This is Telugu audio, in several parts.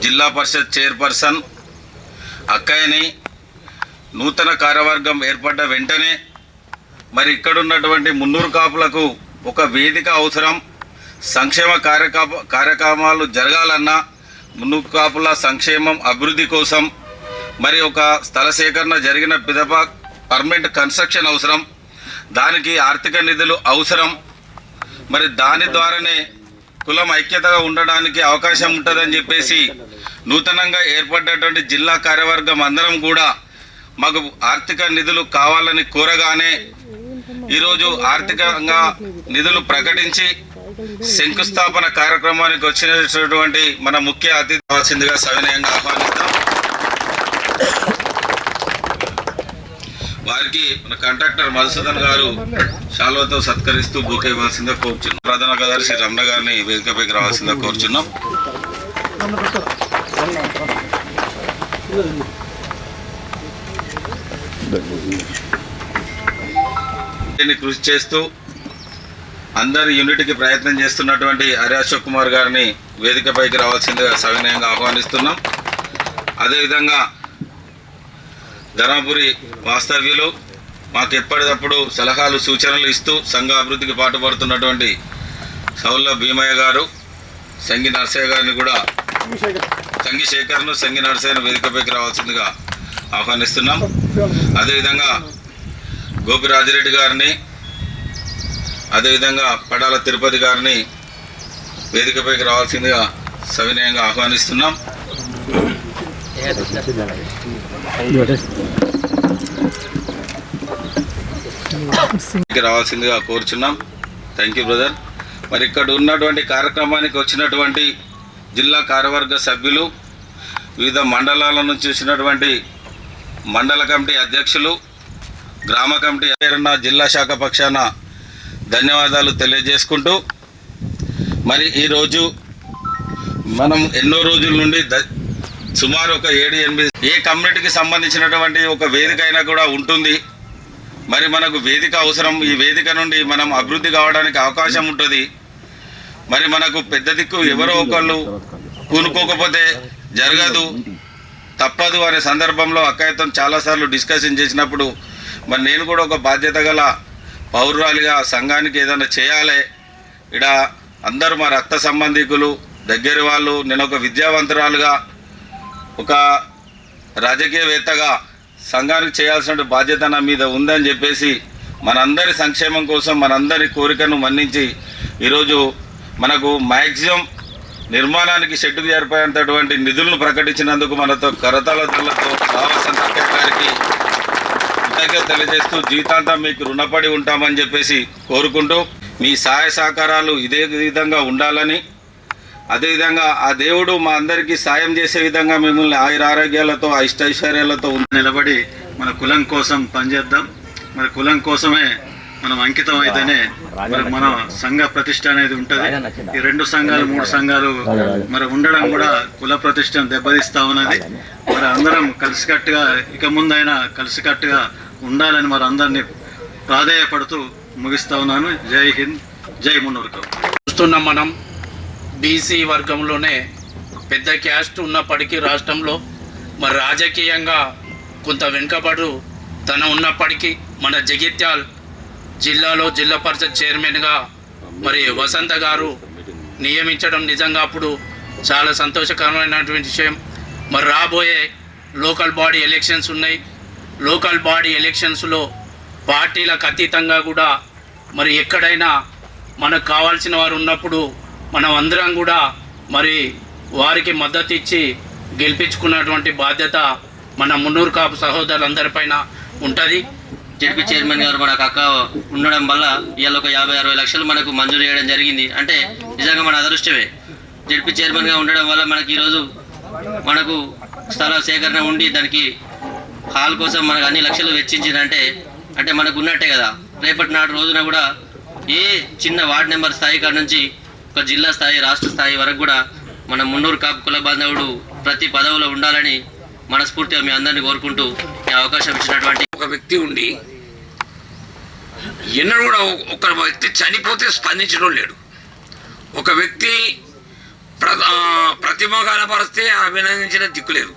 జిల్లా పరిషత్ చైర్పర్సన్ అక్కయ్యని నూతన కార్యవర్గం ఏర్పడ్డ వెంటనే మరి ఇక్కడ ఉన్నటువంటి మున్నూరు కాపులకు ఒక వేదిక అవసరం. సంక్షేమ కార్యక్రమాలు జరగాలన్నా మున్నూరు కాపుల సంక్షేమం అభివృద్ధి కోసం మరి ఒక స్థల సేకరణ జరిగిన పిదప పర్మనెంట్ కన్స్ట్రక్షన్ అవసరం, దానికి ఆర్థిక నిధులు అవసరం. మరి దాని ద్వారానే కులం ఐక్యతగా ఉండడానికి అవకాశం ఉంటుందని చెప్పేసి నూతనంగా ఏర్పడ్డటువంటి జిల్లా కార్యవర్గం అందరం కూడా మాకు ఆర్థిక నిధులు కావాలని కోరగానే ఈరోజు ఆర్థికంగా నిధులు ప్రకటించి శంకుస్థాపన కార్యక్రమానికి వచ్చినటువంటి మన ముఖ్య అతిథి కావాల్సిందిగా సవినయంగా ఆహ్వానిస్తాం. వారికి మన కాంట్రాక్టర్ మధుసూదన్ గారు శాల్వతో సత్కరిస్తూ బూకే ఇవ్వాల్సిందిగా కోరుచున్నాం. ప్రధాన కార్యదర్శి శ్రీ రమణ గారిని వేదికపైకి రావాల్సిందిగా కోరుచున్నాం. కృషి చేస్తూ అందరి యూనిట్కి ప్రయత్నం చేస్తున్నటువంటి హరి అశోక్ కుమార్ గారిని వేదికపైకి రావాల్సిందిగా సవినయంగా ఆహ్వానిస్తున్నాం. అదేవిధంగా ధర్మపురి వాస్తవ్యులు మాకు ఎప్పటికప్పుడు సలహాలు సూచనలు ఇస్తూ సంఘ అభివృద్ధికి పాటుపడుతున్నటువంటి సౌల్ల భీమయ్య గారు, సంగి నరసయ్య గారిని కూడా సంగి శేఖర్ను సంగి నరసయ్యను వేదికపైకి రావాల్సిందిగా ఆహ్వానిస్తున్నాం. అదేవిధంగా గోపిరాజిరెడ్డి గారిని, అదేవిధంగా పడాల తిరుపతి గారిని వేదికపైకి రావాల్సిందిగా సవినయంగా ఆహ్వానిస్తున్నాం. రావాల్సిందిగా కోరుచున్నాం. Thank you brother. మరి ఇక్కడ ఉన్నటువంటి కార్యక్రమానికి వచ్చినటువంటి జిల్లా కార్యవర్గ సభ్యులు, వివిధ మండలాల నుంచి వచ్చినటువంటి మండల కమిటీ అధ్యక్షులు, గ్రామ కమిటీ జిల్లా శాఖ పక్షాన ధన్యవాదాలు తెలియజేసుకుంటూ మరి ఈరోజు మనం ఎన్నో రోజుల నుండి సుమారు ఒక 7-8 ఏ కమ్యూనిటీకి సంబంధించినటువంటి ఒక వేదిక అయినా కూడా ఉంటుంది. మరి మనకు వేదిక అవసరం. ఈ వేదిక నుండి మనం అభివృద్ధి కావడానికి అవకాశం ఉంటుంది. మరి మనకు పెద్ద దిక్కు ఎవరో ఒకళ్ళు కూనుకోకపోతే జరగదు, తప్పదు అనే సందర్భంలో అక్కయ్యతో చాలాసార్లు డిస్కషన్ చేసినప్పుడు మరి నేను కూడా ఒక బాధ్యత గల పౌరురాలిగా సంఘానికి ఏదైనా చేయాలి. ఇక్కడ అందరూ మా రక్త సంబంధికులు, దగ్గర వాళ్ళు, నేను ఒక విద్యావంతురాలుగా, ఒక రాజకీయవేత్తగా సంఘానికి చేయాల్సిన బాధ్యత నా మీద ఉందని చెప్పేసి మనందరి సంక్షేమం కోసం మనందరి కోరికను మన్నించి ఈరోజు మనకు మ్యాక్సిమం నిర్మాణానికి షెడ్డుకు జరిపేంతటువంటి నిధులను ప్రకటించినందుకు మనతో కరతాళతో రావాల్సిన గారికి కృతజ్ఞత తెలియజేస్తూ జీవితాంతం మీకు రుణపడి ఉంటామని చెప్పేసి కోరుకుంటూ మీ సహాయ సహకారాలు ఇదే విధంగా ఉండాలని, అదేవిధంగా ఆ దేవుడు మా అందరికీ సాయం చేసే విధంగా మిమ్మల్ని ఆయురారోగ్యాలతో అష్టైశ్వర్యాలతో నిలబడి మన కులం కోసం పనిచేద్దాం. మరి కులం కోసమే మనం అంకితం అయితేనే మరి మన సంఘ ప్రతిష్ట అనేది ఉంటుంది. ఈ 2 సంఘాలు 3 సంఘాలు మరి ఉండడం కూడా కుల ప్రతిష్టను దెబ్బతీస్తా ఉన్నది. మరి అందరం కలిసికట్టుగా ఇక ముందైనా కలిసికట్టుగా ఉండాలని మరి అందరినీ ప్రాధేయపడుతూ ముగిస్తా ఉన్నాను. జై హింద్, జై మున్నూరు కాపు. చూస్తున్నాం మనం బీసీ వర్గంలోనే పెద్ద క్యాస్ట్ ఉన్నప్పటికీ రాష్ట్రంలో మరి రాజకీయంగా కొంత వెనుకబడు తన ఉన్నప్పటికీ మన జగిత్యాల్ జిల్లాలో జిల్లా పరిషత్ చైర్మన్గా మరి వసంత గారు నియమించడం నిజంగా అప్పుడు చాలా సంతోషకరమైనటువంటి విషయం. మరి రాబోయే లోకల్ బాడీ ఎలక్షన్స్ ఉన్నాయి. లోకల్ బాడీ ఎలక్షన్స్లో పార్టీలకు అతీతంగా కూడా మరి ఎక్కడైనా మనకు కావాల్సిన వారు ఉన్నప్పుడు మనం అందరం కూడా మరి వారికి మద్దతు ఇచ్చి గెలిపించుకున్నటువంటి బాధ్యత మన మున్నూరు కాపు సహోదరులందరిపైన ఉంటుంది. జడ్పీ చైర్మన్ గారు మనకు అక్క ఉండడం వల్ల ఇవాళ ఒక 50-60 లక్షలు మనకు మంజూరు చేయడం జరిగింది. అంటే నిజంగా మన అదృష్టమే. జడ్పీ చైర్మన్గా ఉండడం వల్ల మనకి ఈరోజు మనకు స్థల సేకరణ ఉండి దానికి హాల్ కోసం మనకు అన్ని లక్షలు వెచ్చించిందంటే అంటే మనకు ఉన్నట్టే కదా. రేపటి నాడు రోజున కూడా ఏ చిన్న వార్డు నెంబర్ స్థాయి కాడ నుంచి ఒక జిల్లా స్థాయి, రాష్ట్ర స్థాయి వరకు కూడా మన మున్నూరు కాపు కుల బాంధవుడు ప్రతి పదవిలో ఉండాలని మనస్ఫూర్తిగా మీ అందరినీ కోరుకుంటూ ఈ అవకాశం ఇచ్చినటువంటి ఒక వ్యక్తి ఉండి ఎన్నడూ కూడా ఒక వ్యక్తి చనిపోతే స్పందించడం లేడు. ఒక వ్యక్తి ప్రతిభ కనపరిస్తే అభినందించిన దిక్కులేదు.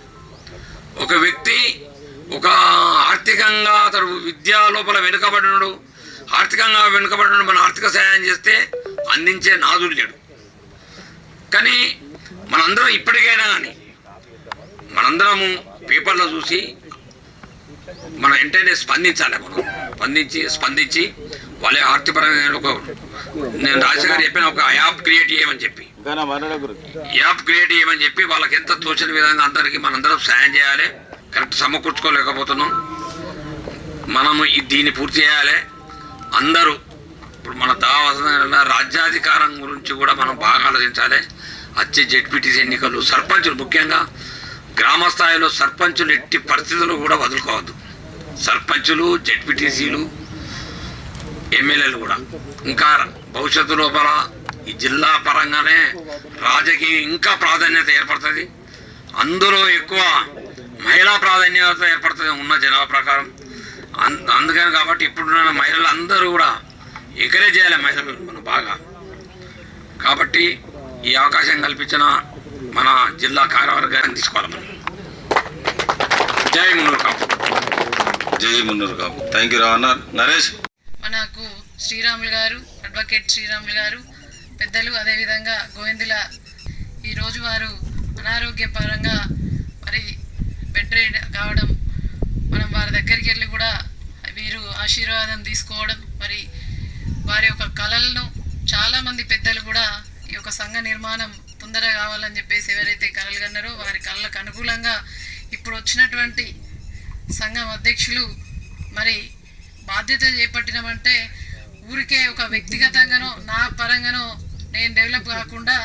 ఒక వ్యక్తి ఒక ఆర్థికంగా అతడు విద్యా లోపల వెనుకబడినడు, ఆర్థికంగా వెనుకబడినడు మన ఆర్థిక సహాయం చేస్తే అందించే నాదుడు లేడు. కానీ మనందరం ఇప్పటికైనా కానీ మనందరము పేపర్లో చూసి మనం వెంటనే స్పందించాలి. మనం స్పందించి వాళ్ళ ఆర్థికపరమైన నేను రాజశేఖర్ చెప్పిన ఒక యాప్ క్రియేట్ చేయమని చెప్పి వాళ్ళకి ఎంత తోచిన విధంగా అందరికీ మనందరం సాయం చేయాలి. కరెక్ట్ సమకూర్చుకోలేకపోతున్నాం. మనము దీన్ని పూర్తి చేయాలి. అందరూ ఇప్పుడు మన దావాసన రాజ్యాధికారం గురించి కూడా మనం బాగా ఆలోచించాలి. వచ్చే జెడ్పీటీసీ ఎన్నికలు, సర్పంచులు, ముఖ్యంగా గ్రామ స్థాయిలో సర్పంచులు ఎట్టి పరిస్థితులు కూడా వదులుకోవద్దు. సర్పంచులు, జెడ్పీటీసీలు, ఎమ్మెల్యేలు కూడా ఇంకా భవిష్యత్తు లోపల ఈ జిల్లా పరంగానే రాజకీయం ఇంకా ప్రాధాన్యత ఏర్పడుతుంది. అందులో ఎక్కువ మహిళా ప్రాధాన్యత ఏర్పడుతుంది ఉన్న జనాభా ప్రకారం. అందుకని కాబట్టి ఇప్పుడున్న మహిళలు అందరూ కూడా ఎంకరేజ్ చేయాలి మహిళలు మనం బాగా. కాబట్టి ఈ అవకాశం కల్పించిన మన జిల్లా కార్యవర్గాన్ని తీసుకోవాలి మనం. జై మున్నూరు కాపు. జై మున్నూరు కాపు. Thank you Ravana. నరేష్. మనకు శ్రీరాములు గారు, అడ్వకేట్ శ్రీరాములు గారు పెద్దలు, అదేవిధంగా గోవిందుల ఈరోజు వారు అనారోగ్యపరంగా మరి బెడ్ రెడ్ కావడం, మనం వారి దగ్గరికి వెళ్ళి కూడా వీరు ఆశీర్వాదం తీసుకోవడం, మరి వారి యొక్క కళలను చాలామంది పెద్దలు కూడా ఈ యొక్క సంఘ నిర్మాణం తొందరగా కావాలని చెప్పేసి ఎవరైతే కళలు కన్నారో వారి కళలకు అనుకూలంగా ఇప్పుడు వచ్చినటువంటి సంఘం అధ్యక్షులు మరి బాధ్యత చేపట్టినామంటే ఊరికే ఒక వ్యక్తిగతంగానో నా పరంగానో నేను డెవలప్ కాకుండా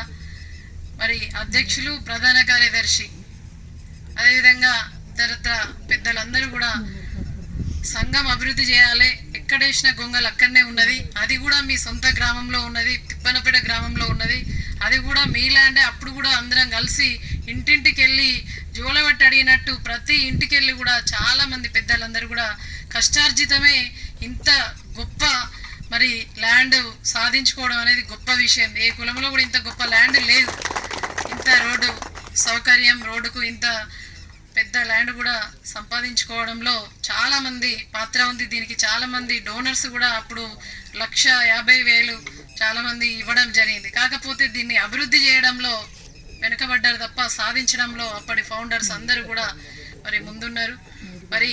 మరి అధ్యక్షులు, ప్రధాన కార్యదర్శి, అదేవిధంగా ఇతరత్ర పెద్దలందరూ కూడా సంఘం అభివృద్ధి చేయాలి. ఎక్కడేసిన గొంగలు అక్కడనే ఉన్నది. అది కూడా మీ సొంత గ్రామంలో ఉన్నది, తిప్పనపేట గ్రామంలో ఉన్నది. అది కూడా మీ ల్యాండే. అప్పుడు కూడా అందరం కలిసి ఇంటింటికి వెళ్ళి జోలబెట్టి అడిగినట్టు ప్రతి ఇంటికి వెళ్ళి కూడా చాలామంది పెద్దలందరూ కూడా కష్టార్జితమే ఇంత గొప్ప మరి ల్యాండ్ సాధించుకోవడం అనేది గొప్ప విషయం. ఏ కులంలో కూడా ఇంత గొప్ప ల్యాండ్ లేదు. ఇంత రోడ్డు సౌకర్యం, రోడ్డుకు ఇంత పెద్ద ల్యాండ్ కూడా సంపాదించుకోవడంలో చాలామంది పాత్ర ఉంది. దీనికి చాలామంది డోనర్స్ కూడా అప్పుడు 1,50,000 చాలామంది ఇవ్వడం జరిగింది. కాకపోతే దీన్ని అభివృద్ధి చేయడంలో వెనుకబడ్డారు తప్ప సాధించడంలో అప్పటి ఫౌండర్స్ అందరూ కూడా మరి ముందున్నారు. మరి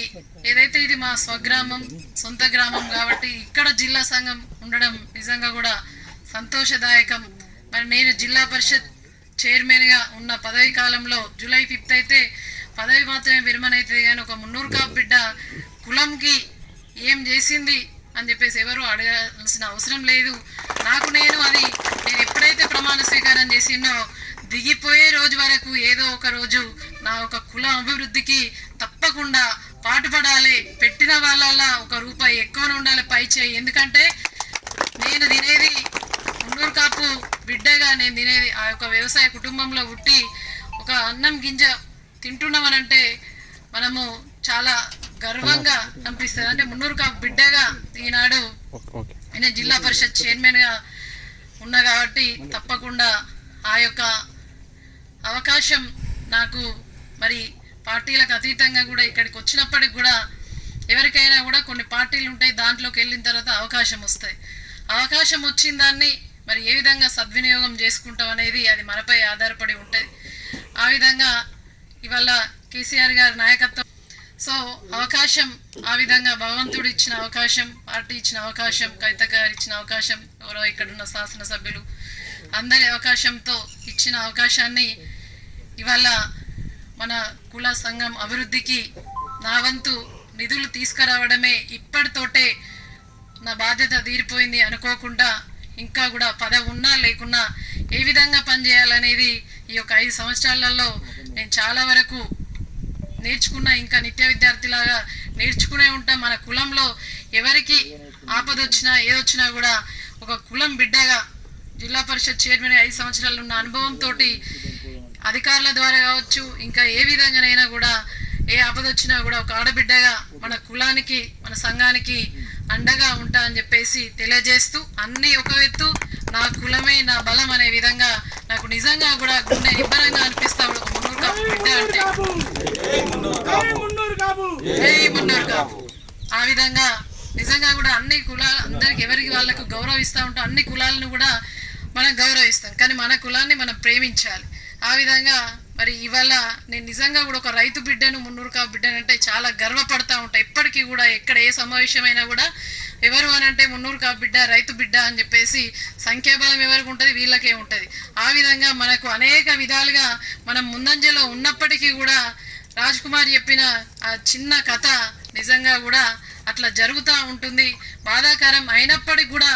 ఏదైతే ఇది మా స్వగ్రామం, సొంత గ్రామం కాబట్టి ఇక్కడ జిల్లా సంఘం ఉండడం నిజంగా కూడా సంతోషదాయకం. మరి నేను జిల్లా పరిషత్ చైర్మన్గా ఉన్న పదవి కాలంలో జూలై 5 అయితే పదవి మాత్రమే విరమణ అవుతుంది. కానీ ఒక మున్నూరు కాపు బిడ్డ కులంకి ఏం చేసింది అని చెప్పేసి ఎవరు అడగాల్సిన అవసరం లేదు. నేను ఎప్పుడైతే ప్రమాణ స్వీకారం చేసినో దిగిపోయే రోజు వరకు ఏదో ఒక రోజు నా ఒక కుల అభివృద్ధికి తప్పకుండా పాటుపడాలి. పెట్టిన వాళ్ళ ₹1 ఎక్కువనే ఉండాలి పై చేయి. ఎందుకంటే నేను తినేది మున్నూరు కాపు బిడ్డగా, నేను తినేది ఆ యొక్క వ్యవసాయ కుటుంబంలో పుట్టి ఒక అన్నం గింజ తింటున్నామనంటే మనము చాలా గర్వంగా అనిపిస్తుంది. అంటే మున్నూరు కాపు బిడ్డగా ఈనాడు నేను జిల్లా పరిషత్ చైర్మన్గా ఉన్నా కాబట్టి తప్పకుండా ఆ యొక్క అవకాశం నాకు మరి పార్టీలకు అతీతంగా కూడా ఇక్కడికి వచ్చినప్పటికి కూడా ఎవరికైనా కూడా కొన్ని పార్టీలు ఉంటాయి, దాంట్లోకి వెళ్ళిన తర్వాత అవకాశం వస్తాయి. అవకాశం వచ్చిన దాన్ని మరి ఏ విధంగా సద్వినియోగం చేసుకుంటాం అనేది అది మనపై ఆధారపడి ఉంటుంది. ఆ విధంగా ఇవాళ కేసీఆర్ గారి నాయకత్వం, సో అవకాశం ఆ విధంగా భగవంతుడు ఇచ్చిన అవకాశం, పార్టీ ఇచ్చిన అవకాశం, కవిత గారు ఇచ్చిన అవకాశం, ఎవరో ఇక్కడున్న శాసనసభ్యులు అందరి అవకాశంతో ఇచ్చిన అవకాశాన్ని ఇవాళ మన కుల సంఘం అభివృద్ధికి నా వంతు నిధులు తీసుకురావడమే ఇప్పటితోటే నా బాధ్యత తీరిపోయింది అనుకోకుండా ఇంకా కూడా పదవి ఉన్నా లేకున్నా ఏ విధంగా పనిచేయాలనేది ఈ యొక్క 5 సంవత్సరాలలో నేను చాలా వరకు నేర్చుకున్నా. ఇంకా నిత్య విద్యార్థిలాగా నేర్చుకునే ఉంటాం. మన కులంలో ఎవరికి ఆపదొచ్చినా ఏదొచ్చినా కూడా ఒక కులం బిడ్డగా జిల్లా పరిషత్ చైర్మన్ 5 సంవత్సరాలు ఉన్న అనుభవంతో అధికారుల ద్వారా కావచ్చు, ఇంకా ఏ విధంగానైనా కూడా ఏ ఆపదొచ్చినా కూడా ఒక ఆడబిడ్డగా మన కులానికి, మన సంఘానికి అండగా ఉంటా అని చెప్పేసి తెలియజేస్తూ, అన్నీ ఒక ఎత్తు నా కులమే నా బలం అనే విధంగా నాకు నిజంగా కూడా గుండె నిబ్బరంగా అనిపిస్తా ఒక మున్నూరు కాపు బిడ్డ అంటే జై మున్నూరు కాపు. ఆ విధంగా నిజంగా కూడా అన్ని కులాలు అందరికి ఎవరికి వాళ్ళకు గౌరవిస్తూ ఉంటాం, అన్ని కులాలను కూడా మనం గౌరవిస్తాం, కానీ మన కులాన్ని మనం ప్రేమించాలి. ఆ విధంగా మరి ఇవాళ నేను నిజంగా కూడా ఒక రైతు బిడ్డను మున్నూరు కాపు బిడ్డను అంటే చాలా గర్వపడతా ఉంటా. ఇప్పటికీ కూడా ఎక్కడ ఏ సమావేశమైనా కూడా ఎవరు అని అంటే మున్నూరు కాపు బిడ్డ రైతు బిడ్డ అని చెప్పేసి సంఖ్యాబలం ఎవరికి ఉంటుంది, వీళ్ళకే ఉంటుంది. ఆ విధంగా మనకు అనేక విధాలుగా మనం ముందంజలో ఉన్నప్పటికీ కూడా రాజ్ కుమార్ చెప్పిన ఆ చిన్న కథ నిజంగా కూడా అట్లా జరుగుతూ ఉంటుంది. బాధాకరం అయినప్పటికీ కూడా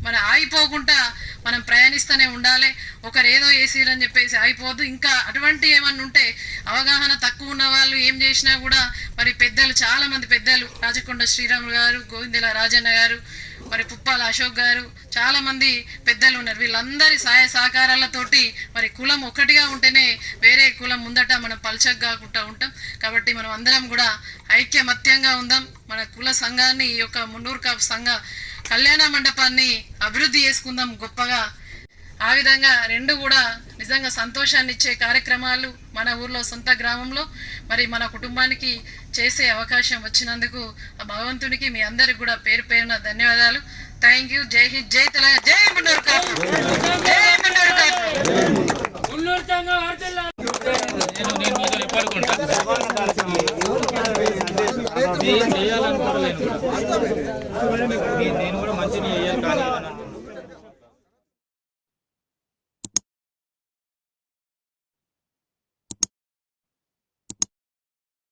మనం ఆగిపోకుండా మనం ప్రయాణిస్తూనే ఉండాలి. ఒకరు ఏదో వేసిరని చెప్పేసి ఆగిపోద్దు. ఇంకా అటువంటి ఏమన్నా ఉంటే అవగాహన తక్కువ ఉన్న వాళ్ళు ఏం చేసినా కూడా మరి పెద్దలు చాలామంది పెద్దలు రాజకొండ శ్రీరాములు గారు, గోవిందెల రాజన్న గారు, మరి పుప్పాల అశోక్ గారు, చాలామంది పెద్దలు ఉన్నారు. వీళ్ళందరి సహాయ సహకారాలతోటి మరి కులం ఒకటిగా ఉంటేనే వేరే కులం ముందట మనం పల్చగా కాకుండా ఉంటాం. కాబట్టి మనం అందరం కూడా ఐక్యమత్యంగా ఉందాం. మన కుల సంఘాన్ని ఈ యొక్క మున్నూరు కాపు సంఘ కళ్యాణ మండపాన్ని అభివృద్ధి చేసుకుందాం గొప్పగా. ఆ విధంగా రెండు కూడా నిజంగా సంతోషాన్ని ఇచ్చే కార్యక్రమాలు మన ఊర్లో సొంత గ్రామంలో మరి మన కుటుంబానికి చేసే అవకాశం వచ్చినందుకు ఆ భగవంతునికి మీ అందరికి కూడా పేరు పేరున ధన్యవాదాలు. Thank you. జై హింద్, జై తెలంగాణ, జై మున్నూరు కాపు, జై మున్నూరు కాపు.